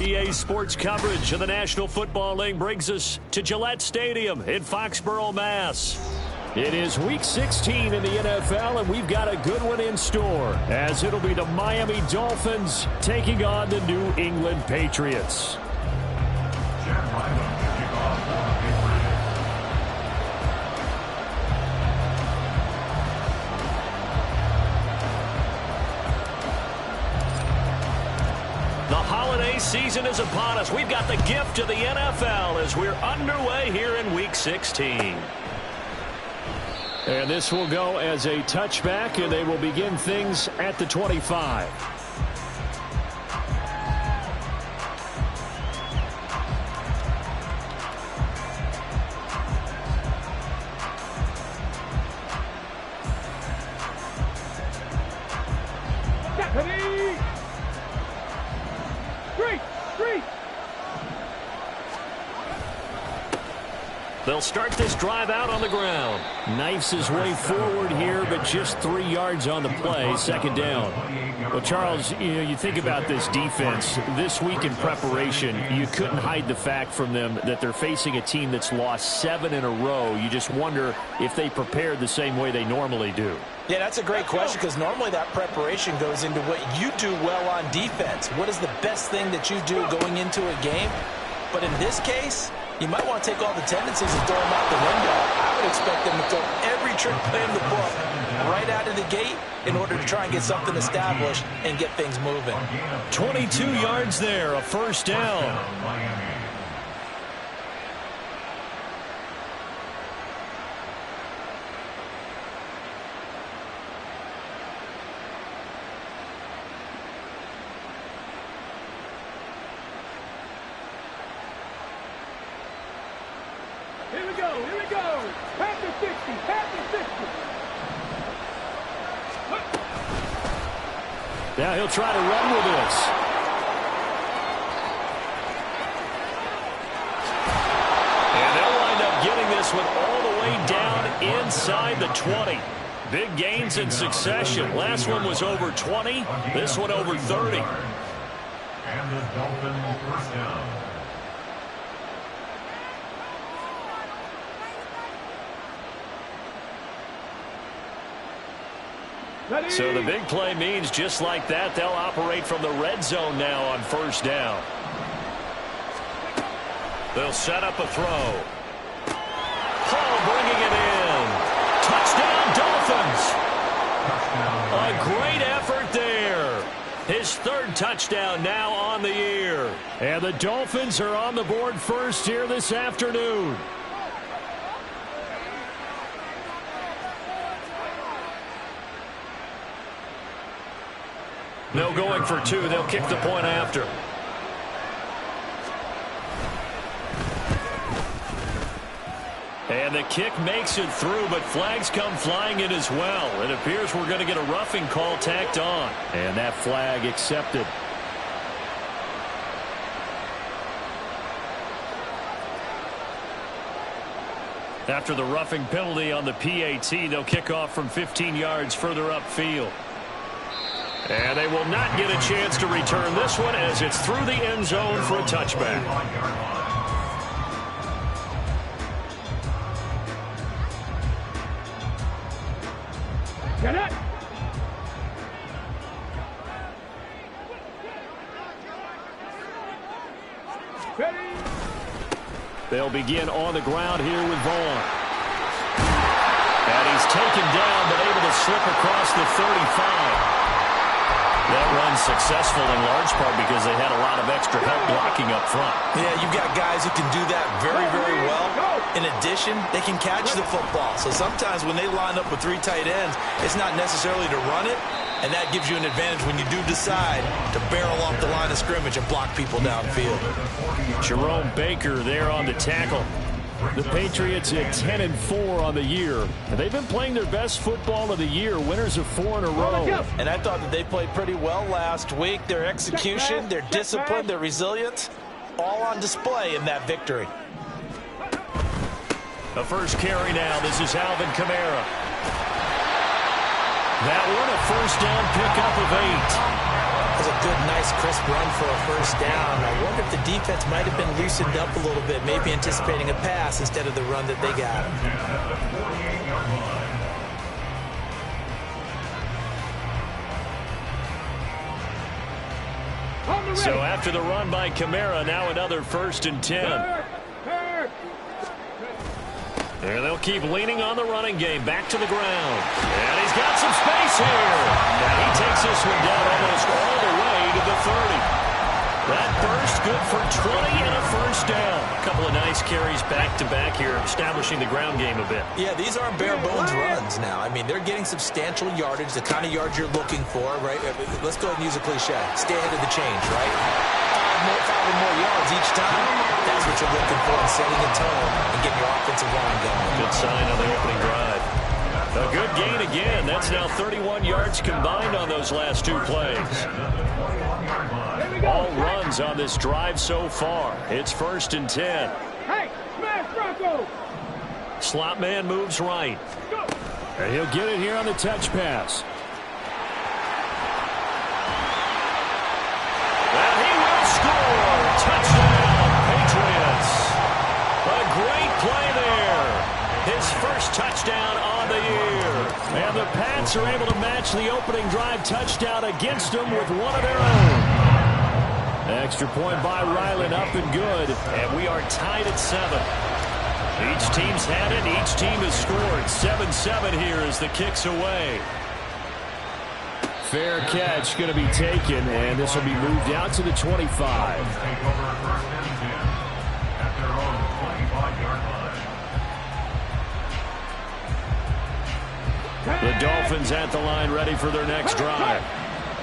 EA Sports coverage of the National Football League brings us to Gillette Stadium in Foxborough, Mass. It is Week 16 in the NFL, and we've got a good one in store, as it'll be the Miami Dolphins taking on the New England Patriots. Season is upon us. We've got the gift of the NFL as we're underway here in Week 16. And this will go as a touchback, and they will begin things at the 25. They'll start this drive out on the ground. Knifes his way forward here, but just 3 yards on the play, second down. Well, Charles, you think about this defense. This week in preparation, you couldn't hide the fact from them that they're facing a team that's lost 7 in a row. You just wonder if they prepared the same way they normally do. Yeah, that's a great question, because normally that preparation goes into what you do well on defense. What is the best thing that you do going into a game? But in this case, you might want to take all the tendencies and throw them out the window. I would expect them to throw every trick play in the book right out of the gate in order to try and get something established and get things moving. 22 yards there, a first down. Here we go. Panther 60, Panther 60. Now he'll try to run with this. And they'll wind up getting this one all the way down inside the 20. Big gains in succession. Last one was over 20. This one over 30. And the Dolphins first down. So the big play means just like that, they'll operate from the red zone now on first down. They'll set up a throw. Hall bringing it in. Touchdown, Dolphins. A great effort there. His third touchdown now on the year. And the Dolphins are on the board first here this afternoon. No going for two. They'll kick the point after. And the kick makes it through, but flags come flying in as well. It appears we're going to get a roughing call tacked on. And that flag accepted. After the roughing penalty on the PAT, they'll kick off from 15 yards further upfield. And they will not get a chance to return this one as it's through the end zone for a touchback. Get it! Ready? They'll begin on the ground here with Vaughn. And he's taken down, but able to slip across the 35. That run's successful in large part because they had a lot of extra help blocking up front. Yeah, you've got guys who can do that very, very well. In addition, they can catch the football. So sometimes when they line up with 3 tight ends, it's not necessarily to run it, and that gives you an advantage when you do decide to barrel off the line of scrimmage and block people downfield. Jerome Baker there on the tackle. The Patriots at 10-4 on the year. And they've been playing their best football of the year, winners of 4 in a row. And I thought that they played pretty well last week. Their execution, their discipline, their resilience, all on display in that victory. The first carry now. This is Alvin Kamara. That one a first down pickup of 8. That was a good, nice, crisp run for a first down. I wonder if the defense might have been loosened up a little bit, maybe anticipating a pass instead of the run that they got. So after the run by Kamara, now another 1st and 10. And they'll keep leaning on the running game. Back to the ground. And he's got some space here. And he takes this one down almost all the way to the 30. That burst good for 20 and a first down. A couple of nice carries back-to-back here, establishing the ground game a bit. Yeah, these aren't bare-bones runs now. I mean, they're getting substantial yardage, the kind of yards you're looking for, right? Let's go ahead and use a cliche. Stay ahead of the change, right? 5 or more yards each time. That's what you're looking for in setting a tone and getting your offensive line going. Good sign on the opening drive. A good gain again. That's now 31 yards combined on those last 2 plays. All runs on this drive so far. It's 1st and 10. Hey, smash Bronco! Slot man moves right. And he'll get it here on the touch pass. And he will score. Touchdown, Patriots. A great play there. His first touchdown on the year. And the Pats are able to match the opening drive touchdown against them with one of their own. Extra point by Ryland, up and good. And we are tied at 7. Each team's had it. Each team has scored. 7-7 here as the kick's away. Fair catch going to be taken, and this will be moved out to the 25. The Dolphins at the line, ready for their next drive.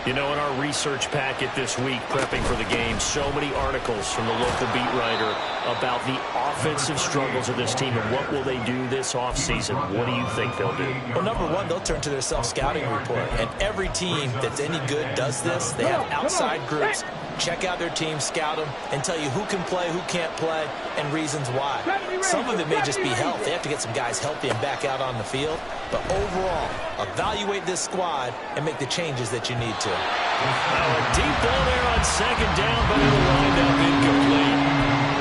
You know, in our research packet this week, prepping for the game, so many articles from the local beat writer about the offensive struggles of this team and what will they do this offseason. What do you think they'll do? Well, number one, they'll turn to their self-scouting report. And every team that's any good does this. They have outside groups. Check out their team, scout them, and tell you who can play, who can't play, and reasons why. Some of it may just be health. They have to get some guys healthy and back out on the field. But overall, evaluate this squad and make the changes that you need to. A deep ball there on 2nd down, but it'll wind up incomplete.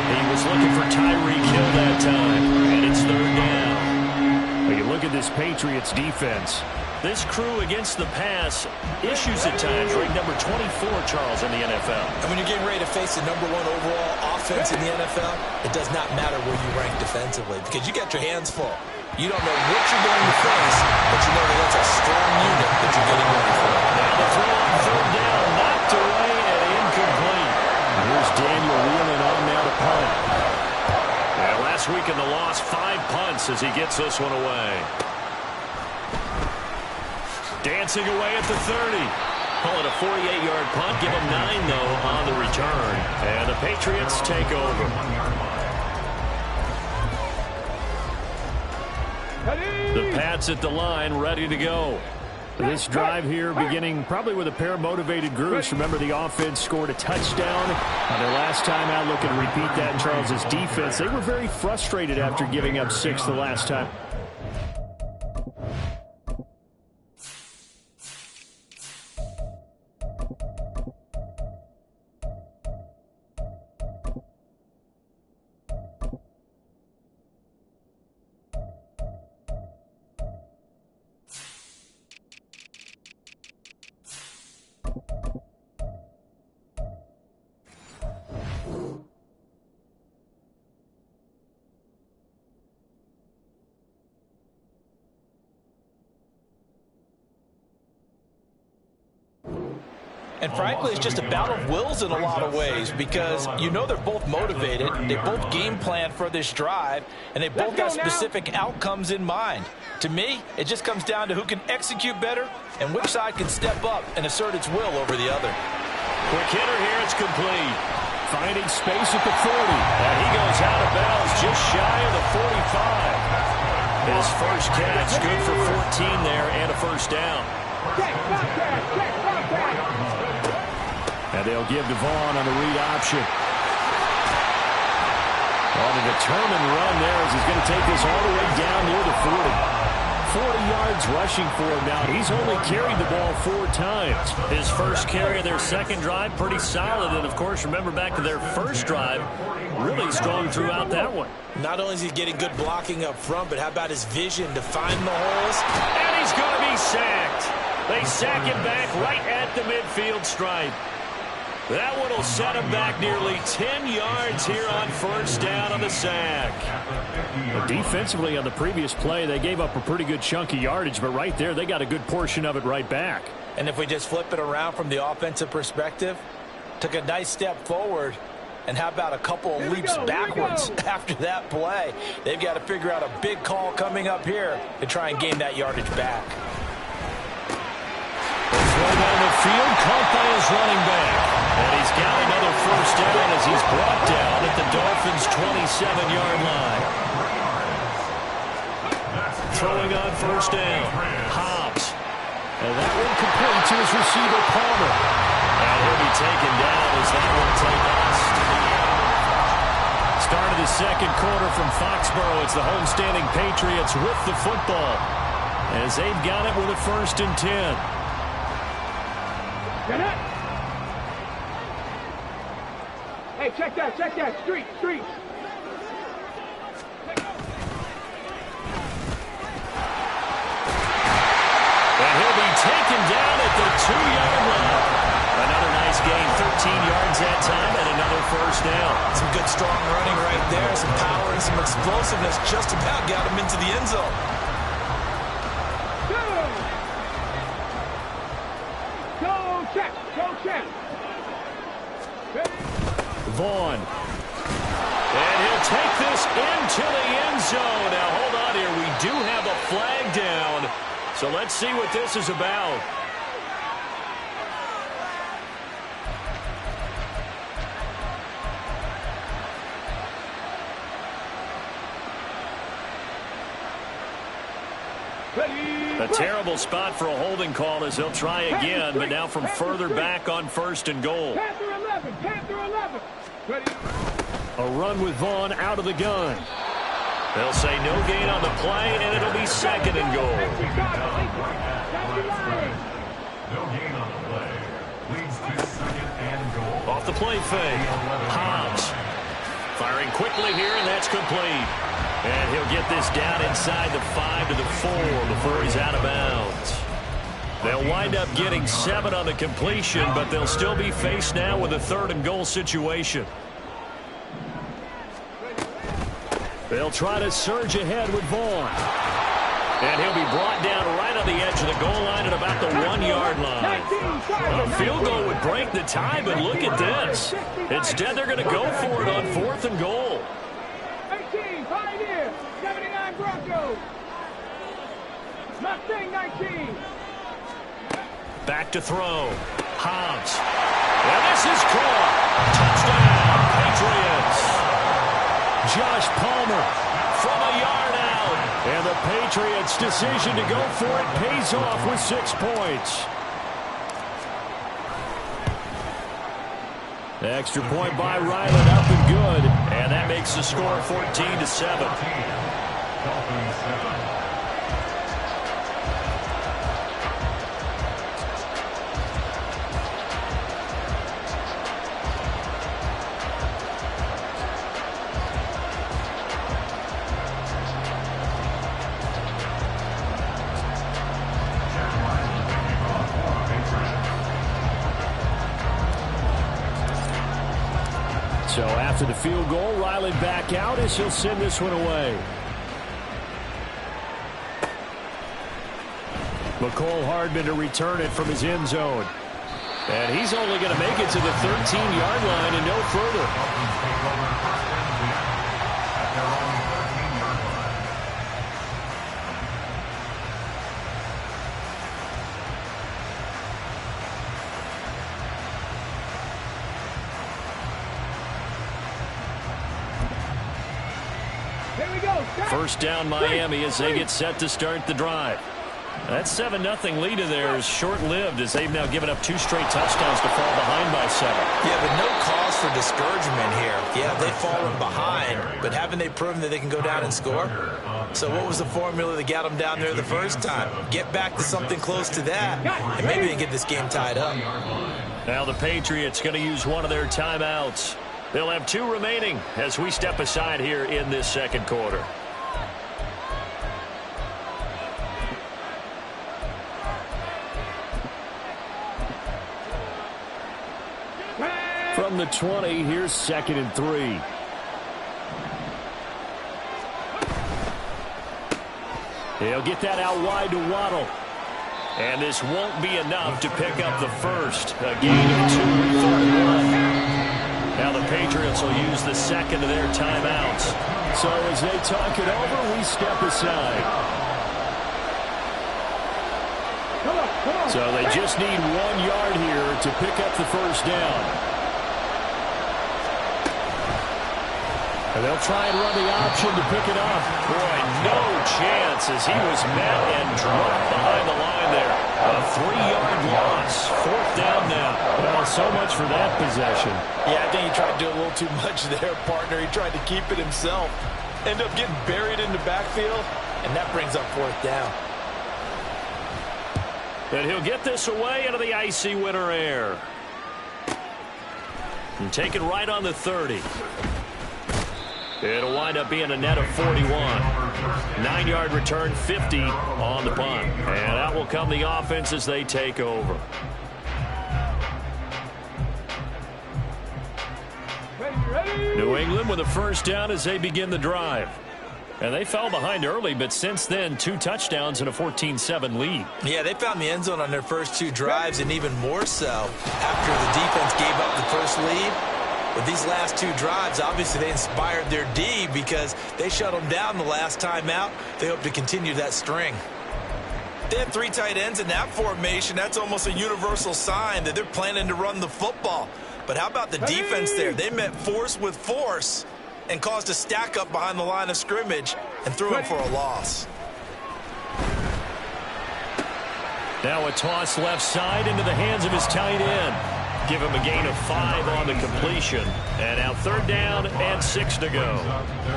He was looking for Tyreek Hill that time, and it's 3rd down. When you look at this Patriots defense, this crew against the pass issues at times, ranked number 24, Charles, in the NFL. And when you're getting ready to face the number 1 overall offense in the NFL, it does not matter where you rank defensively because you got your hands full. You don't know what you're going to face, but you know that that's a strong unit that you're getting ready for. Now the throw on 3rd down, knocked away and incomplete. Here's Daniel Whelan on now to punt. And last week in the loss, 5 punts as he gets this one away. Dancing away at the 30. Call it a 48-yard punt. Give him 9, though, on the return. And the Patriots take over. The Pats at the line, ready to go. This drive here beginning probably with a pair of motivated groups. Remember, the offense scored a touchdown on their last time out. Looking to repeat that in Charles's defense. They were very frustrated after giving up 6 the last time. And frankly, it's just a battle of wills in a lot of ways because you know they're both motivated. They both game plan for this drive, and they both got specific outcomes in mind. To me, it just comes down to who can execute better and which side can step up and assert its will over the other. Quick hitter here. It's complete. Finding space at the 40. And he goes out of bounds just shy of the 45. His first catch, good for 14 there and a first down. And they'll give Devon on the read option. On a determined run there as he's going to take this all the way down near the 40. 40 yards rushing for him now. He's only carried the ball 4 times. His first carry of their second drive, pretty solid. And, of course, remember back to their first drive, really strong throughout that one. Not only is he getting good blocking up front, but how about his vision to find the holes? And he's going to be sacked. They sack him back right at the midfield stripe. That one will set him back nearly 10 yards here on first down on the sack. But defensively on the previous play, they gave up a pretty good chunk of yardage, but right there they got a good portion of it right back. And if we just flip it around from the offensive perspective, took a nice step forward, and how about a couple of leaps backwards after that play? They've got to figure out a big call coming up here to try and gain that yardage back. Throw down the field, caught by his running back. And he's got another first down as he's brought down at the Dolphins' 27-yard line. Throwing on first down. Hobbs. And that one complete to his receiver, Palmer. And he'll be taken down as that one take lost. Start of the second quarter from Foxborough. It's the homestanding Patriots with the football as they've got it with a 1st and 10. Get it! Hey, check that, street. And he'll be taken down at the 2-yard line. Another nice gain, 13 yards that time, and another first down. Some good, strong running right there, some power and some explosiveness just about got him into the end zone. Go check. Vaughn. And he'll take this into the end zone. Now, hold on here. We do have a flag down. So let's see what this is about. A terrible spot for a holding call as they'll try again, but now from further back on 1st and goal. Panther 11. Ready. A run with Vaughn out of the gun. They'll say no gain on the play, and it'll be 2nd and goal. No gain on the play. Leads to 2nd and goal. Off the play fake. Hobbs firing quickly here, and that's complete. And he'll get this down inside the 5 to the 4 before he's out of bounds. They'll wind up getting 7 on the completion, but they'll still be faced now with a 3rd and goal situation. They'll try to surge ahead with Vaughn. And he'll be brought down right on the edge of the goal line at about the 1-yard line. A field goal would break the tie, but look at this. Instead, they're going to go for it on 4th and goal. 18, Pioneer, 79 Broncos. Mustang 19. Back to throw. Hobbs. And this is caught. Touchdown, Patriots. Josh Palmer from a yard out. And the Patriots' decision to go for it pays off with 6 points. The extra point by Ryland up and good. And that makes the score 14-7. Dolphins 7. So after the field goal, Riley back out as he'll send this one away. McCole Hardman to return it from his end zone. And he's only going to make it to the 13-yard line and no further. Dolphins take over first and 10 at their own 13-yard line. Here we go. Stop. First down Miami as they get set to start the drive. That 7-0 lead of theirs is short-lived as they've now given up 2 straight touchdowns to fall behind by 7. Yeah, but no cause for discouragement here. Yeah, they've fallen behind, but haven't they proven that they can go down and score? So what was the formula that got them down there the first time? Get back to something close to that, and maybe they get this game tied up. Now the Patriots going to use one of their timeouts. They'll have 2 remaining as we step aside here in this second quarter. From the 20, here's 2nd and 3. He'll get that out wide to Waddle. And this won't be enough to pick up the first. A gain of 2 with 31. Now the Patriots will use the second of their timeouts. So as they talk it over, we step aside. So they just need 1 yard here to pick up the first down. And they'll try and run the option to pick it up. Boy, no chance as he was met and dropped behind the line there. A 3-yard loss. 4th down now. Well, so much for that possession. Yeah, I think he tried to do a little too much there, partner. He tried to keep it himself. End up getting buried in the backfield, and that brings up 4th down. And he'll get this away into the icy winter air. And take it right on the 30. It'll wind up being a net of 41. 9-yard return, 50 on the punt. And that will come the offense as they take over. New England with a first down as they begin the drive. And they fell behind early, but since then, 2 touchdowns and a 14-7 lead. Yeah, they found the end zone on their first 2 drives, and even more so after the defense gave up the first lead. But these last 2 drives, obviously they inspired their D because they shut them down the last time out. They hope to continue that string. They have 3 tight ends in that formation. That's almost a universal sign that they're planning to run the football. But how about the defense there? They met force with force and caused a stack up behind the line of scrimmage and threw him for a loss. Now a toss left side into the hands of his tight end. Give him a gain of 5 on the completion. And now 3rd down and 6 to go.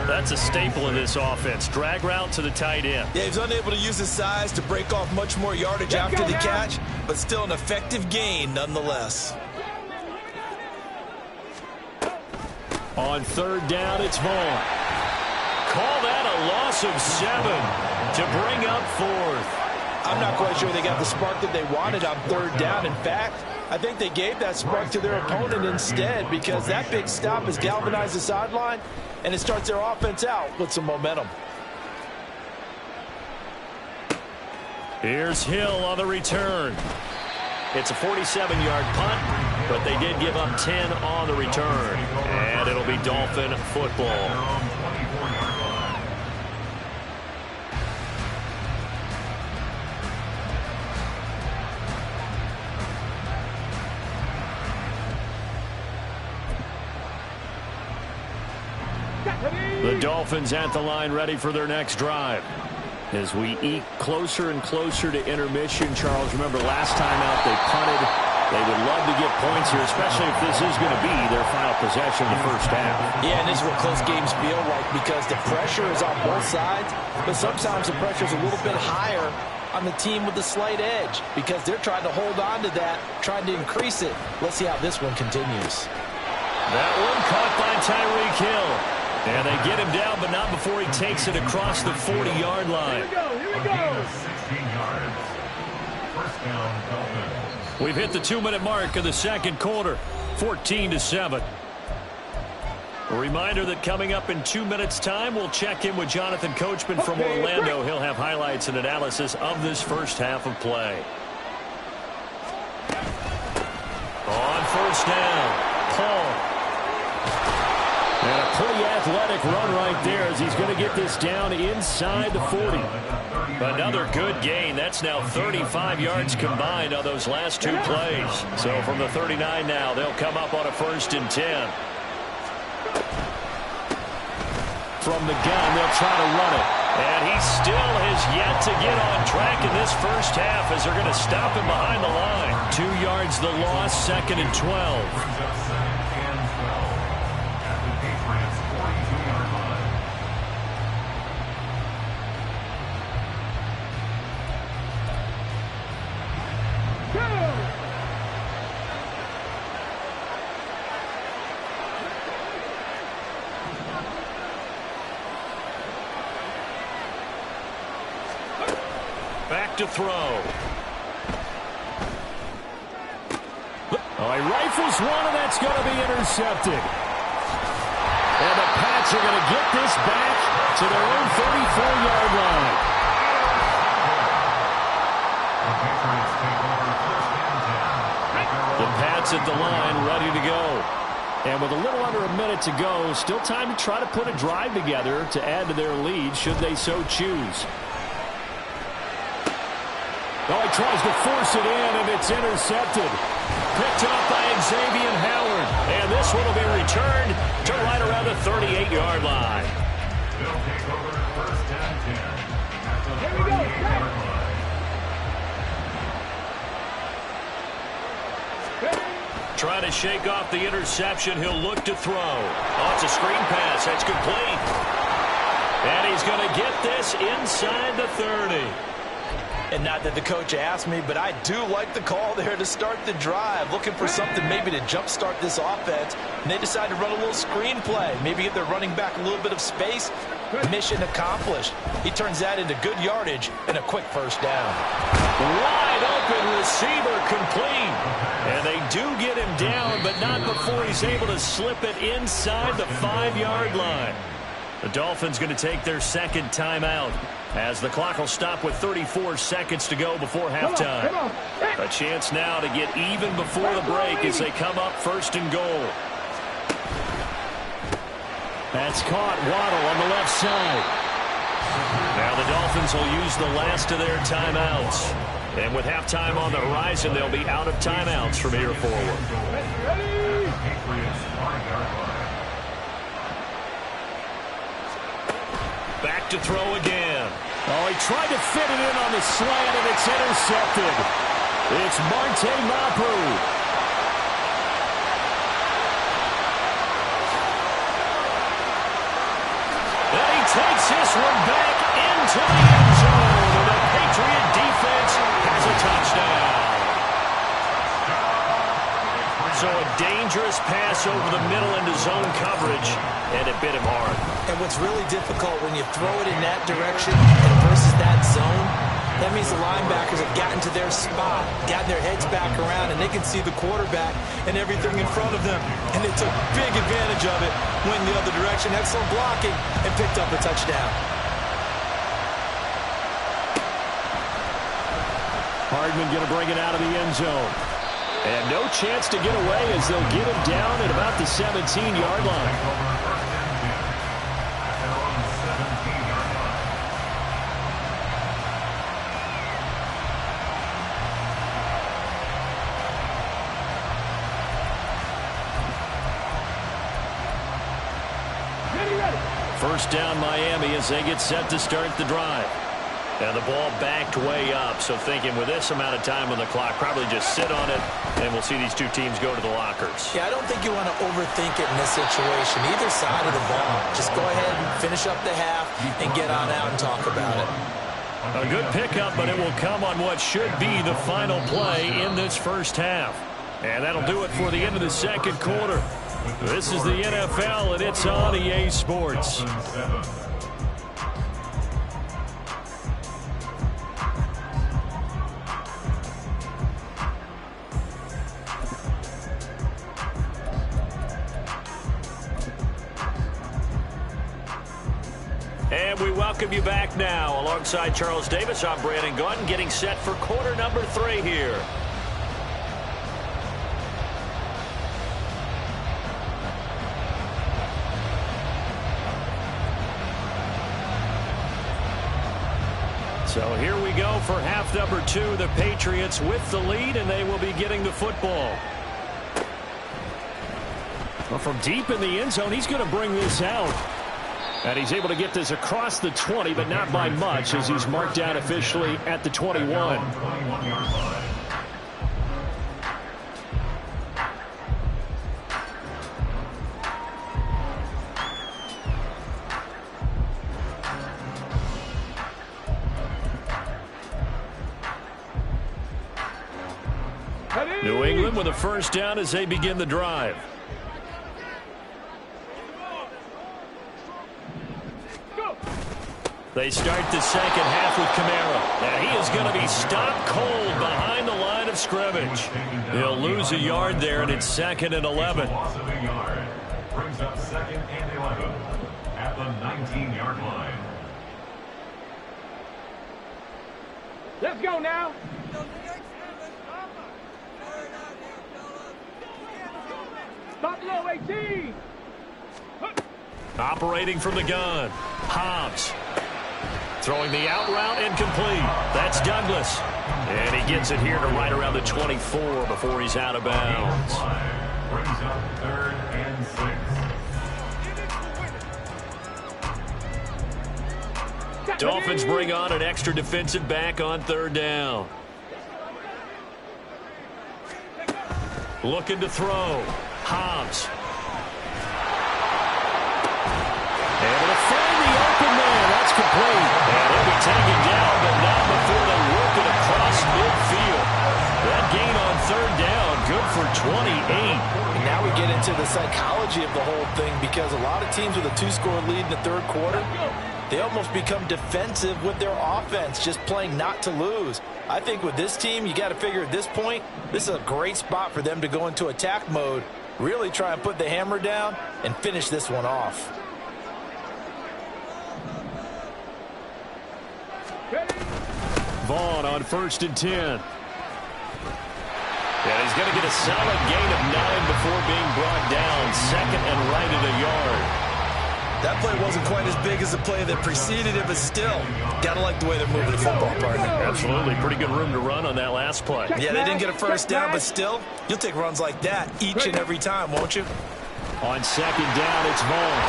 That's a staple of this offense. Drag route to the tight end. Yeah, he's unable to use his size to break off much more yardage after the catch, but still an effective gain nonetheless. On 3rd down, it's Vaughn. Call that a loss of 7 to bring up 4th. I'm not quite sure they got the spark that they wanted on 3rd down. In fact, I think they gave that spark to their opponent instead because that big stop has galvanized the sideline, and it starts their offense out with some momentum. Here's Hill on the return. It's a 47-yard punt, but they did give up 10 on the return. And it'll be Dolphin football. The Dolphins at the line ready for their next drive. As we eke closer and closer to intermission, Charles, remember last time out they punted. They would love to get points here, especially if this is going to be their final possession in the first half. Yeah, and this is what close games feel like because the pressure is on both sides, but sometimes the pressure is a little bit higher on the team with the slight edge because they're trying to hold on to that, trying to increase it. Let's see how this one continues. That one caught by Tyreek Hill. And they get him down, but not before he takes it across the 40-yard line. Here we go. Here we go. 16 yards. First down, Dolphins. We've hit the 2-minute mark of the second quarter, 14-7. A reminder that coming up in 2 minutes' time, we'll check in with Jonathan Coachman from Orlando. He'll have highlights and analysis of this first half of play. first down. Paul. And a pretty athletic run right there as he's going to get this down inside the 40. Another good gain. That's now 35 yards combined on those last two plays. So from the 39 now, they'll come up on a 1st and 10. From the gun, they'll try to run it. And he still has yet to get on track in this first half as they're going to stop him behind the line. 2 yards the loss, 2nd and 12. Back to throw. Oh, he rifles one, and that's going to be intercepted. And the Pats are going to get this back to their own 34-yard line. The Pats at the line, ready to go. And with a little under a minute to go, still time to try to put a drive together to add to their lead should they so choose. Oh, he tries to force it in, and it's intercepted. Picked up by Xavier Howard. And this one will be returned to right around the 38-yard line. They'll take over 1st and 10 at the 38-yard line. Trying to shake off the interception. He'll look to throw. Oh, it's a screen pass. That's complete. And he's going to get this inside the 30. And not that the coach asked me, but I do like the call there to start the drive. Looking for something maybe to jumpstart this offense. And they decide to run a little screen play. Maybe give their running back a little bit of space. Mission accomplished. He turns that into good yardage and a quick first down. Wide open receiver complete. And they do get him down, but not before he's able to slip it inside the 5-yard line. The Dolphins going to take their 2nd timeout as the clock will stop with 34 seconds to go before halftime. A chance now to get even before the break as they come up 1st and goal. That's caught. Waddle on the left side. Now the Dolphins will use the last of their timeouts. And with halftime on the horizon, they'll be out of timeouts from here forward. Back to throw again. Oh, he tried to fit it in on the slant, and it's intercepted. It's Marte Mapu. And he takes this one back into the end zone. And the Patriot defense has a touchdown. So a dangerous pass over the middle into zone coverage, and it bit him hard. And what's really difficult when you throw it in that direction and versus that zone, that means the linebackers have gotten to their spot, gotten their heads back around, and they can see the quarterback and everything in front of them. And they took big advantage of it, went the other direction, had some blocking, and picked up a touchdown. Hardman going to bring it out of the end zone. And no chance to get away as they'll get him down at about the 17-yard line. First down Miami as they get set to start the drive. And the ball backed way up, so thinking with this amount of time on the clock, probably just sit on it, and we'll see these two teams go to the lockers. Yeah, I don't think you want to overthink it in this situation, either side of the ball. Just go ahead and finish up the half and get on out and talk about it. A good pickup, but it will come on what should be the final play in this first half. And that'll do it for the end of the second quarter. This is the NFL, and it's on EA Sports. And we welcome you back now. Alongside Charles Davis, I'm Brandon Gaudin, getting set for quarter number 3 here. So here we go for half number 2. The Patriots with the lead, and they will be getting the football. Well, from deep in the end zone, he's going to bring this out. And he's able to get this across the 20, but not by much, as he's marked down officially at the 21. New England with a first down as they begin the drive. They start the second half with Kamara. And he is going to be stopped cold behind the line of scrimmage. He'll lose a yard there, and it's 2nd and 11. Loss of a yard. Brings up 2nd and 11 at the 19-yard line. Let's go now. Stop low, 18. Operating from the gun. Hobbs. Throwing the out route incomplete. That's Douglas. And he gets it here to right around the 24 before he's out of bounds. Brings up 3rd and 6. Dolphins bring on an extra defensive back on 3rd down. Looking to throw. Hobbs. Able to find the open man. That's complete. And he'll be taken down, but not before they work it across midfield. That gain on 3rd down, good for 28. And now we get into the psychology of the whole thing, because a lot of teams with a 2-score lead in the 3rd quarter, they almost become defensive with their offense, just playing not to lose. I think with this team, you got to figure at this point, this is a great spot for them to go into attack mode, really try and put the hammer down and finish this one off. Vaughn on 1st and 10. And he's going to get a solid gain of 9 before being brought down. 2nd and right at a yard. That play wasn't quite as big as the play that preceded it, but still, got to like the way they're moving the football, partner. Absolutely. Pretty good room to run on that last play. Yeah, they didn't get a first down, but still, you'll take runs like that each and every time, won't you? On 2nd down, it's Vaughn.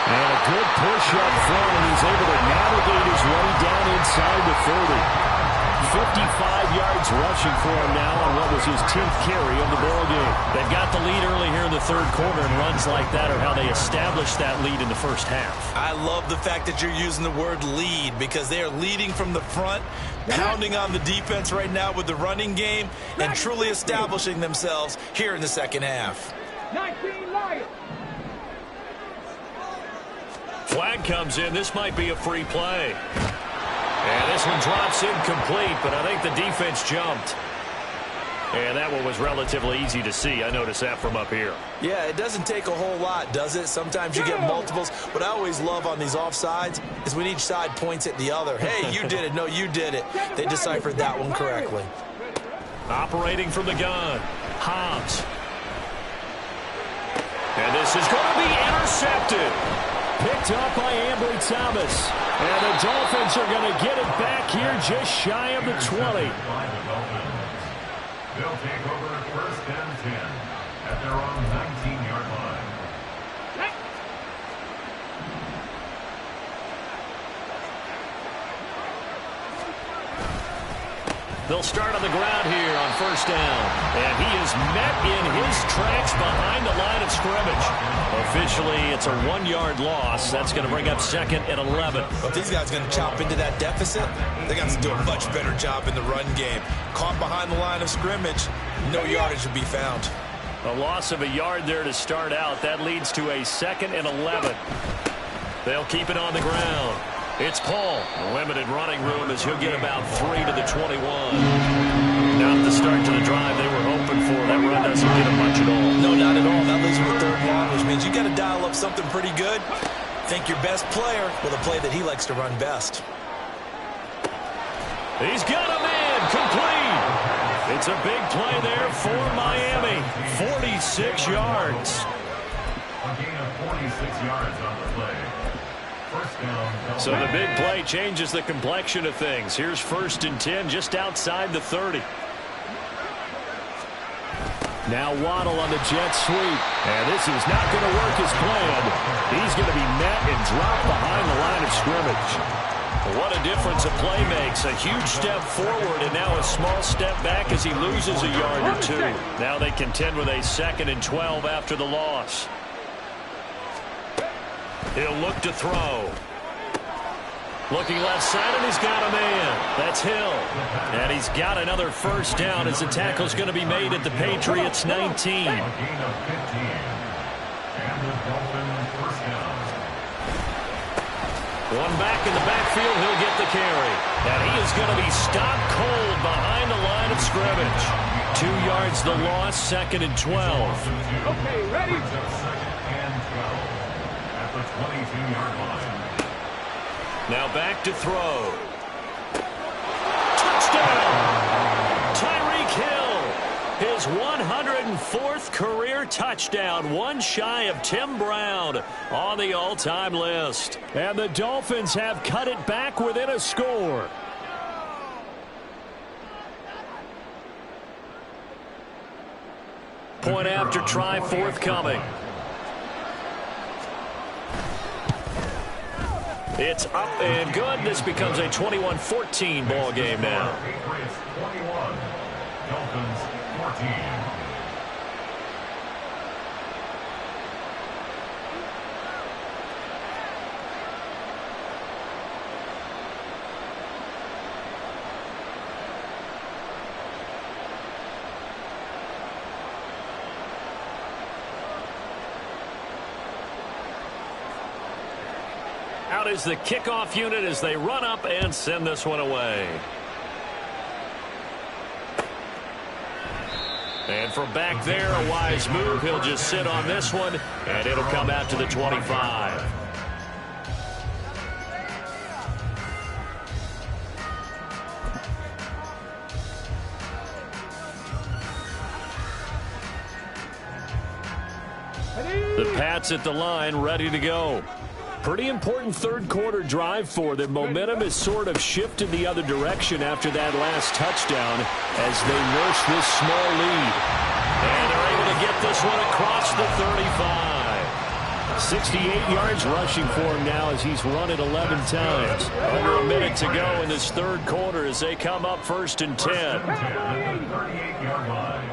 And a good push up front, and he's able to navigate his way down inside the 30. 55 yards rushing for him now on what was his 10th carry of the ballgame. They've got the lead early here in the 3rd quarter, and runs like that are how they establish that lead in the first half. I love the fact that you're using the word lead, because they are leading from the front, pounding on the defense right now with the running game, and truly establishing themselves here in the 2nd half. 19 Lions. Flag comes in. This might be a free play. And this one drops incomplete, but I think the defense jumped. And that one was relatively easy to see. I noticed that from up here. Yeah, it doesn't take a whole lot, does it? Sometimes you get multiples. What I always love on these offsides is when each side points at the other. Hey, you did it. No, you did it. They deciphered that one correctly. Operating from the gun. Hobbs. And this is going to be intercepted. Picked up by Ambry Thomas. And the Dolphins are going to get it back here just shy of the 20. They'll take over 1st and 10 at their own 19-yard line. They'll start on the ground here on 1st down. And he is met in his tracks behind the line of scrimmage. Officially, it's a 1-yard loss. That's going to bring up 2nd and 11. If these guys are going to chop into that deficit, they got to do a much better job in the run game. Caught behind the line of scrimmage, no yardage to be found. A loss of a yard there to start out. That leads to a 2nd and 11. They'll keep it on the ground. It's Paul. Limited running room as he'll get about 3 to the 21. Not the start to the drive they were hoping for. That run doesn't get him much at all. No, not at all. That leaves him with 3rd long, which means you got to dial up something pretty good. Think your best player with a play that he likes to run best. He's got a man complete. It's a big play there for Miami. 46 yards. A gain of 46 yards on the play. So the big play changes the complexion of things. Here's 1st and 10 just outside the 30. Now Waddle on the jet sweep. And this is not going to work as planned. He's going to be met and dropped behind the line of scrimmage. What a difference a play makes. A huge step forward and now a small step back as he loses a yard or two. Now they contend with a 2nd and 12 after the loss. He'll look to throw. Looking left side, and he's got a man. That's Hill. And he's got another 1st down as the tackle's going to be made at the Patriots 19. One back in the backfield, he'll get the carry. And he is going to be stopped cold behind the line of scrimmage. 2 yards the loss, 2nd and 12. Okay, ready? At the 22-yard line. Now back to throw. Touchdown! Tyreek Hill. His 104th career touchdown. One shy of Tim Brown on the all-time list. And the Dolphins have cut it back within a score. Point after try forthcoming. It's up and good. This becomes a 21-14 ball game now. Patriots 21, Dolphins 14. Out is the kickoff unit as they run up and send this one away. And from back there, a wise move. He'll just sit on this one, and it'll come out to the 25. The Pats at the line, ready to go. Pretty important 3rd quarter drive for them. Momentum has sort of shifted the other direction after that last touchdown as they nurse this small lead. And they're able to get this one across the 35. 68 yards rushing for him now as he's run it 11 times. Under a minute to go in this 3rd quarter as they come up 1st and 10. 38-yard line.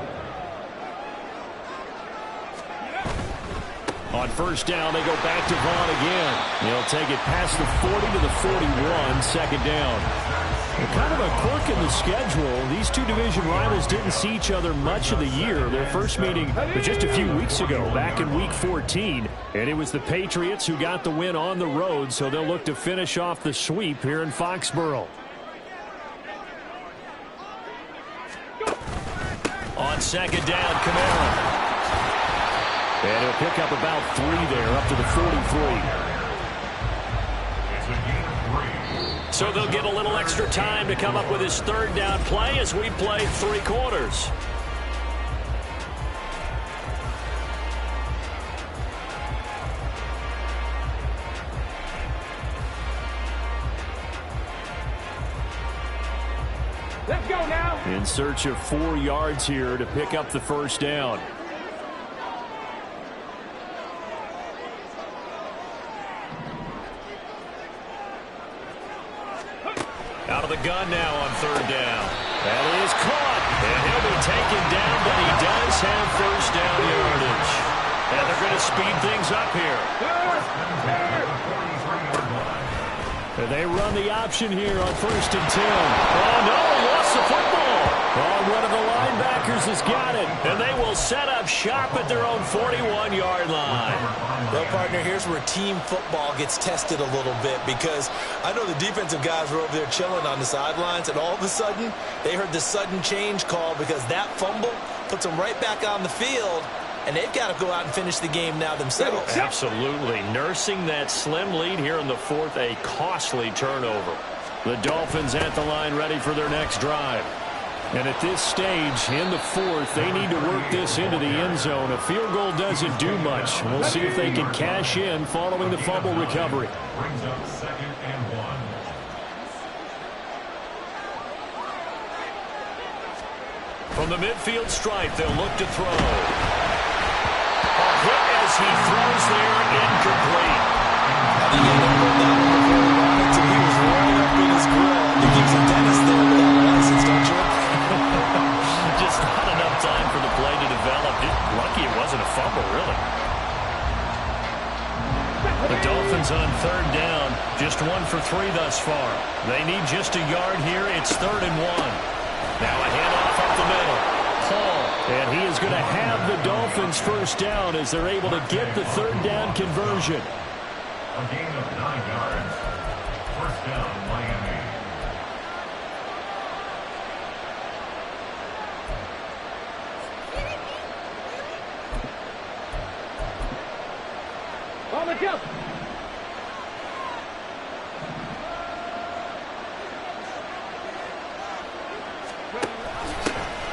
On 1st down, they go back to Vaughn again. He'll take it past the 40 to the 41, 2nd down. Well, kind of a quirk in the schedule. These two division rivals didn't see each other much of the year. Their first meeting was just a few weeks ago, back in Week 14. And it was the Patriots who got the win on the road, so they'll look to finish off the sweep here in Foxborough. On 2nd down, Kamara. And he'll pick up about 3 there, up to the 43. So they'll get a little extra time to come up with his 3rd down play as we play 3 quarters. Let's go now. In search of 4 yards here to pick up the 1st down. Out of the gun now on 3rd down. That is caught. And he'll be taken down, but he does have 1st down yardage. And they're going to speed things up here. And they run the option here on 1st and 10. Oh, no, he lost the football. Oh, one of the linebackers has got it. And they will set up shop at their own 41-yard line. Well, partner, here's where team football gets tested a little bit because I know the defensive guys were over there chilling on the sidelines, and all of a sudden they heard the sudden change call because that fumble puts them right back on the field, and they've got to go out and finish the game now themselves. Absolutely. Nursing that slim lead here in the 4th, a costly turnover. The Dolphins at the line ready for their next drive. And at this stage, in the fourth, they need to work this into the end zone. A field goal doesn't do much. We'll see if they can cash in following the fumble recovery. Brings up 2nd and 1. From the midfield stripe, they'll look to throw. A hit as he throws there, incomplete. I think he elbowed that one before he wanted to. He was rolled up in his grill. I think he was a dentist there without a license, don't you? Just not enough time for the play to develop. Just lucky it wasn't a fumble, really. The Dolphins on 3rd down. Just 1 for 3 thus far. They need just a yard here. It's 3rd and 1. Now a handoff up the middle. Paul. And he is going to have the Dolphins first down as they're able to get the 3rd down conversion. A gain of 9 yards. First down, Miami. On the jump.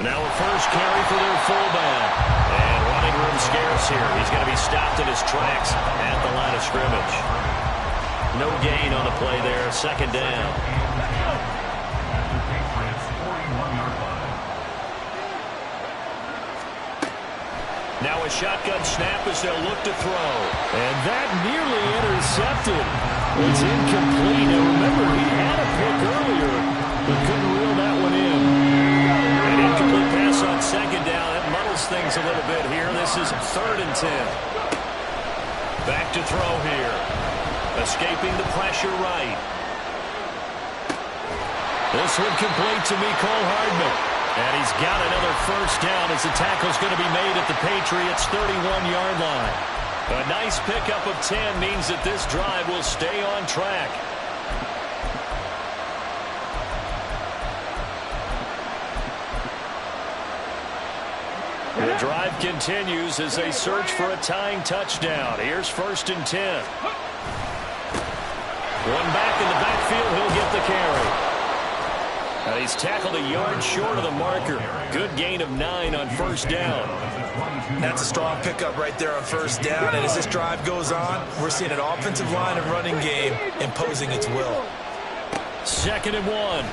Now a first carry for their fullback. And running room scarce here. He's going to be stopped in his tracks at the line of scrimmage. No gain on the play there. 2nd down. Patriots 41-yard line. Now a shotgun snap as they'll look to throw. And that nearly intercepted. It's incomplete. Now remember, he had a pick earlier, but couldn't reel that one in. An incomplete pass on 2nd down. That muddles things a little bit here. This is 3rd and 10. Back to throw here. Escaping the pressure right. This one complete to Mecole Hardman. And he's got another first down as the tackle's going to be made at the Patriots' 31-yard line. A nice pickup of 10 means that this drive will stay on track. The drive continues as they search for a tying touchdown. Here's 1st and 10. One back in the backfield, he'll get the carry. And he's tackled a yard short of the marker. Good gain of 9 on 1st down. That's a strong pickup right there on 1st down. And as this drive goes on, we're seeing an offensive line and running game imposing its will. 2nd and 1.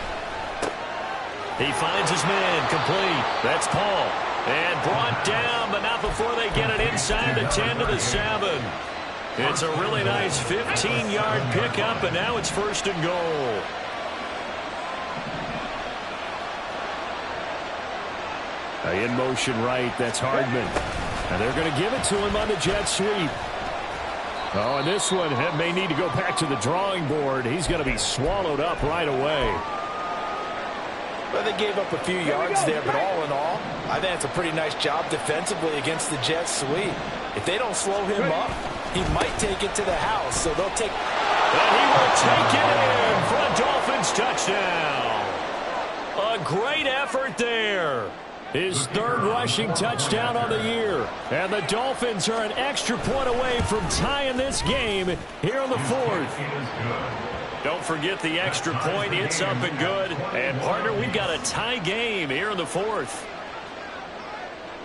He finds his man complete. That's Paul. And brought down, but not before they get it inside the 10 to the 7. It's a really nice 15-yard pickup, and now it's 1st and goal. In motion right, that's Hardman. And they're going to give it to him on the jet sweep. Oh, and this one may need to go back to the drawing board. He's going to be swallowed up right away. Well, they gave up a few yards there, but all in all, I think it's a pretty nice job defensively against the jet sweep. If they don't slow him up, he might take it to the house, so they'll take... And he will take it in for a Dolphins touchdown. A great effort there. His 3rd rushing touchdown on the year. And the Dolphins are an extra point away from tying this game here on the 4th. Don't forget the extra point. It's up and good. And, partner, we've got a tie game here in the 4th.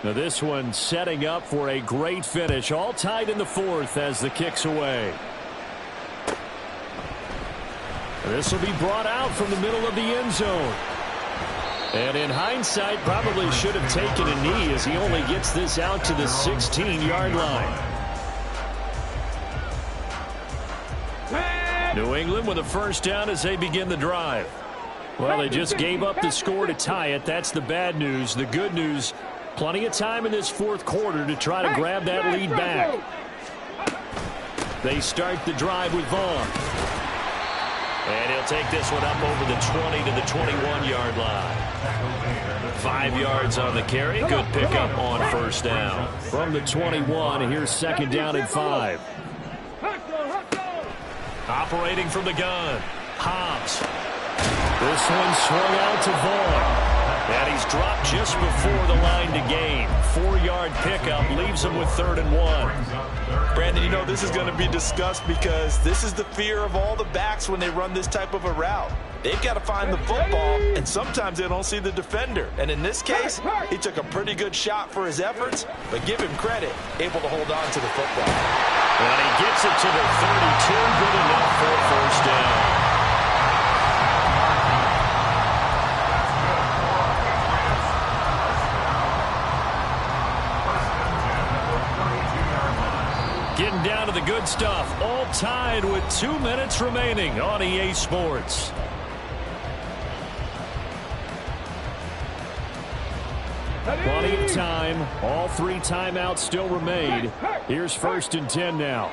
Now this one setting up for a great finish. All tied in the 4th as the kick's away. This will be brought out from the middle of the end zone. And in hindsight, probably should have taken a knee as he only gets this out to the 16-yard line. New England with a first down as they begin the drive. Well, they just gave up the score to tie it. That's the bad news. The good news, plenty of time in this 4th quarter to try to grab that lead back. They start the drive with Vaughn. And he'll take this one up over the 20 to the 21-yard line. 5 yards on the carry. Good pickup on 1st down. From the 21, here's 2nd down and 5. Operating from the gun, Hobbs. This one swung out to Vaughn. And he's dropped just before the line to gain. 4-yard pickup leaves him with 3rd and 1. Brandon, you know this is going to be discussed because this is the fear of all the backs when they run this type of a route. They've got to find the football, and sometimes they don't see the defender. And in this case, he took a pretty good shot for his efforts, but give him credit, able to hold on to the football. And he gets it to the 32, good enough for a 1st down. Getting down to the good stuff, all tied with 2 minutes remaining on EA Sports. Plenty of time. All 3 timeouts still remain. Here's 1st and 10 now.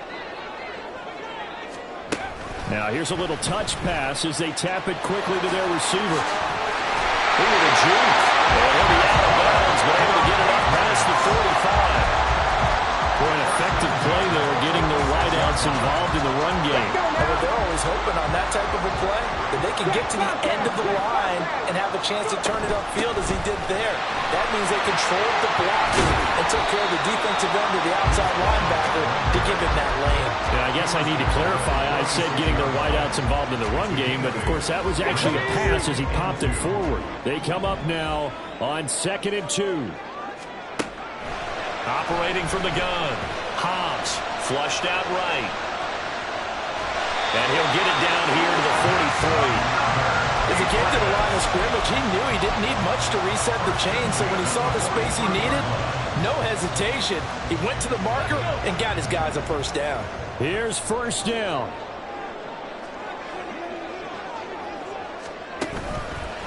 Now here's a little touch pass as they tap it quickly to their receiver. Look at the juke. And he'll be out of bounds, but able to get it up past the 45. For an effective play there, getting the wideouts involved in the run game. But they're always hoping on that type of a play that they can get to the end of the line and have a chance to turn it upfield as he did there. That means they controlled the blocking and took care of the defensive end of the outside linebacker to give him that lane. Yeah, I guess I need to clarify. I said getting their wideouts involved in the run game, but of course that was actually a pass as he popped it forward. They come up now on 2nd and 2. Operating from the gun. Hobbs flushed out right. And he'll get it down here to the 43. As he came to the line of scrimmage, he knew he didn't need much to reset the chain, so when he saw the space he needed, no hesitation. He went to the marker and got his guys a 1st down. Here's 1st down.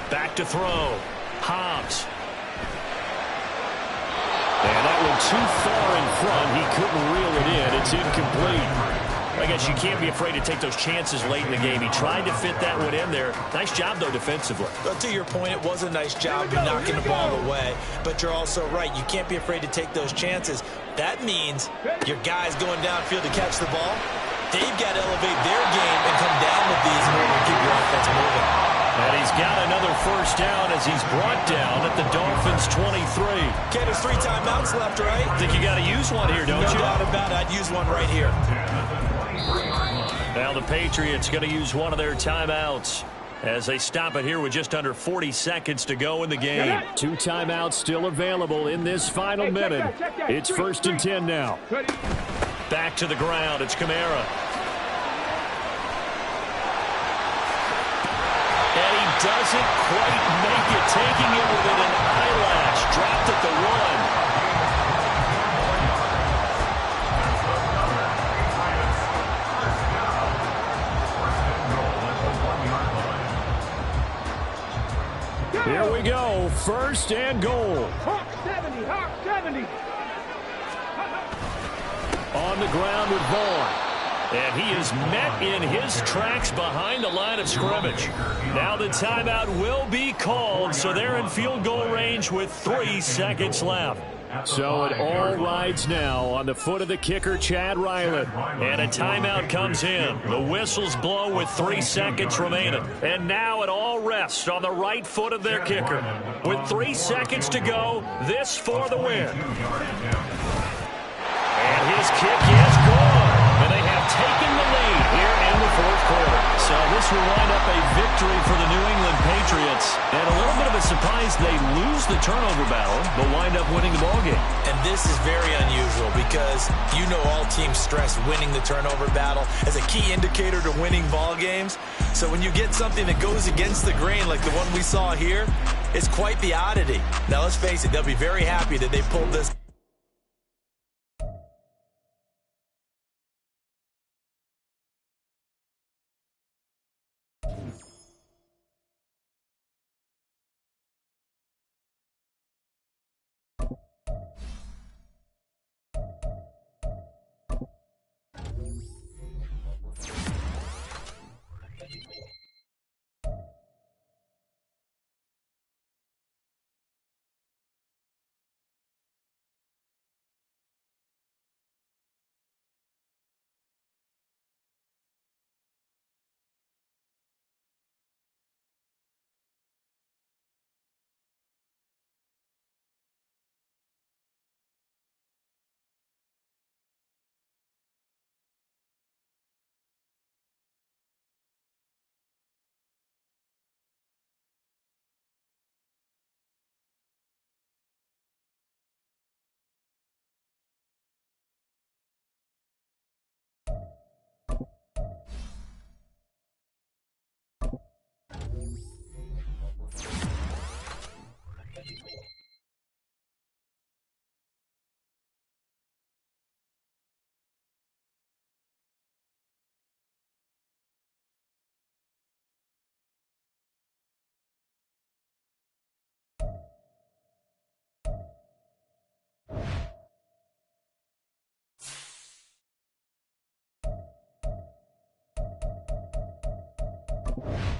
Back to throw. Hobbs. And that one too far in front. He couldn't reel it in. It's incomplete. I guess you can't be afraid to take those chances late in the game. He tried to fit that one in there. Nice job, though, defensively. But to your point, it was a nice job of knocking the ball away. But you're also right. You can't be afraid to take those chances. That means your guys going downfield to catch the ball, they've got to elevate their game and come down with these in order to keep your offense moving. And he's got another 1st down as he's brought down at the Dolphins' 23. Okay, there's 3 timeouts left, right? Think you got to use one here, don't you? No doubt about it. I'd use one right here. Now the Patriots going to use one of their timeouts as they stop it here with just under 40 seconds to go in the game. 2 timeouts still available in this final minute. It's 1st and 10 now. Back to the ground. It's Kamara. And he doesn't quite make it, taking it within an eyelash. Dropped at the 1. Here we go. 1st and goal. Hawk 70, Hawk 70. On the ground with Vaughn. And he is met in his tracks behind the line of scrimmage. Now the timeout will be called, so they're in field goal range with 3 seconds left. So it all rides now on the foot of the kicker, Chad Ryland. And a timeout comes in. The whistles blow with 3 seconds remaining. And now it all rests on the right foot of their kicker. With 3 seconds to go, this for the win. And his kick is gone. And they have taken the lead here in the 4th quarter. So this will wind up a victory for the New England Patriots. And a little bit of a surprise, they lose the turnover battle, but wind up winning the ballgame. And this is very unusual because you know all teams stress winning the turnover battle as a key indicator to winning ball games. So when you get something that goes against the grain like the one we saw here, it's quite the oddity. Now let's face it, they'll be very happy that they pulled this go.